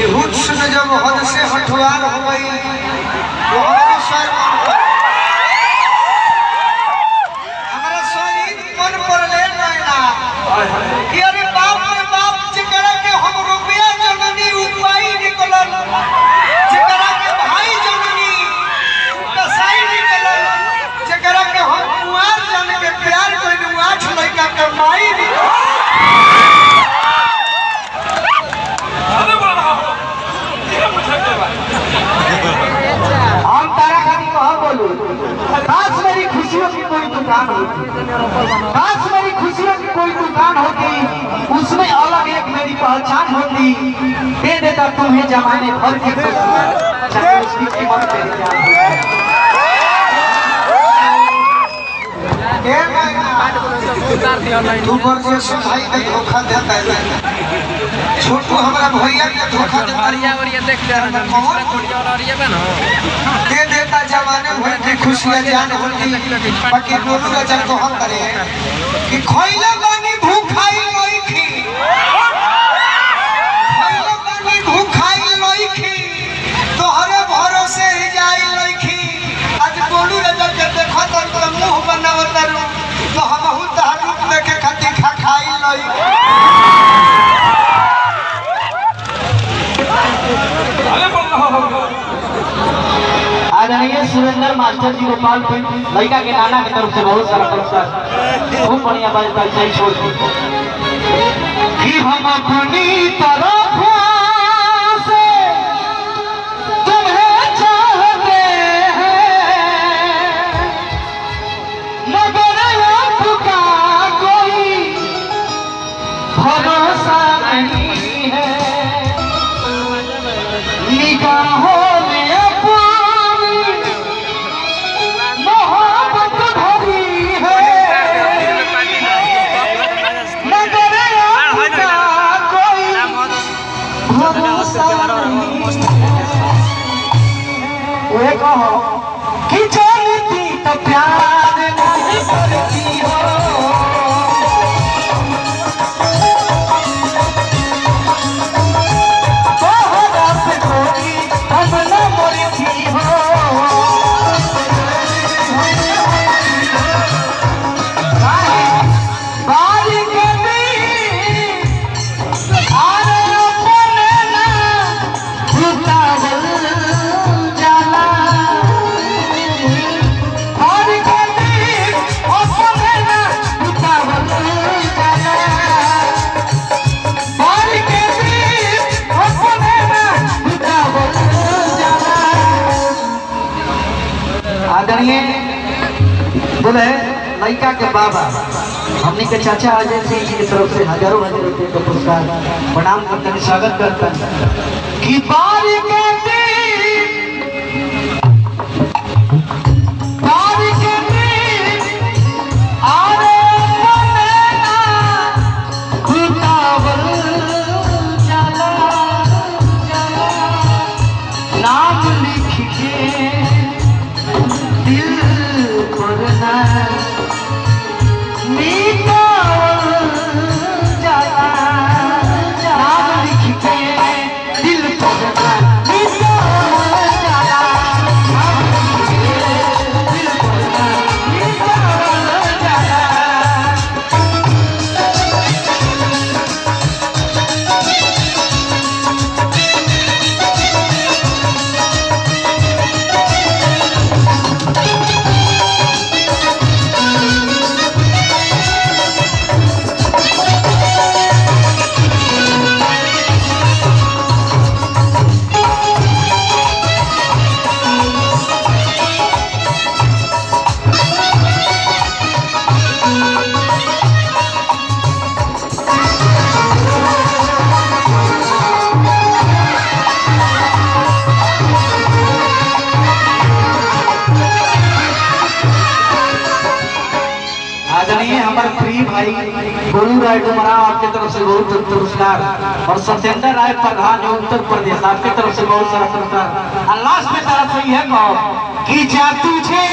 कि हुस्न जब हद से हठवार हो गई तो हमारा शरीर मन पर ले ना कि अरे बाप रे बाप जकरा के हम रुपया जननी उपाय निकलल जकरा के भाई जननी कसाई निकलल जकरा के हम कुआर जन के प्यार कइलू 8 लड़का के माई हम तारा खाली कहाँ बोलू काश मेरी खुशियों की कोई दुकान होती काश मेरी खुशियों की कोई दुकान होती उसमें अलग एक मेरी पहचान होती दे देता तुम्हें जमाने भर की चाहे उसकी कीमत मेरी जान होती तू से भाई के धोखा देता है छोटू हमारा भैया के धोखा दे देता जमाने भर की खुशियां जान होती बाकी बोलू रचन को हम करे कि खइला बानी भूखाई लईखी खइला बानी भूखाई लईखी तोहरे भरोसे ही जाई लईखी आज बोलू रचन के देखो तो मुंह बनावत तो हम बहुत रूप देखे खातिर खाई लईखी आदरणीय सुरेंद्र मास्टर जी गोपाल लड़का के नाना की तरफ से बहुत सारा पुरस्कार खूब बढ़िया बात सही छोड़ कि हम अपनी तरफ से तुम्हें चाहते हैं मगर आपका कोई भरोसा नहीं है निगाहों कहो कि जानती तो प्यार नहीं करती हो तोहरा से कोई हम न मरती हो आदरणीय बोले लड़का के बाबा हमने के चाचा अजय सिंह जी की तरफ से हजारों हजार रुपये का पुरस्कार प्रणाम करते हैं स्वागत करते हैं कि बारी के नाम लिख के दिल करना मीठा जाला नाम लिख के दिल करना मीठा जाला नाम लिख के दिल करना मीठा जाला हमारे प्रिय भाई गोलू राय डुमरा आपके तरफ से बहुत पुरस्कार और सत्येंद्र राय प्रधान उत्तर प्रदेश आपके तरफ से बहुत सारा पुरस्कार। लास्ट में तरफ से यह कहो कि जा तुझे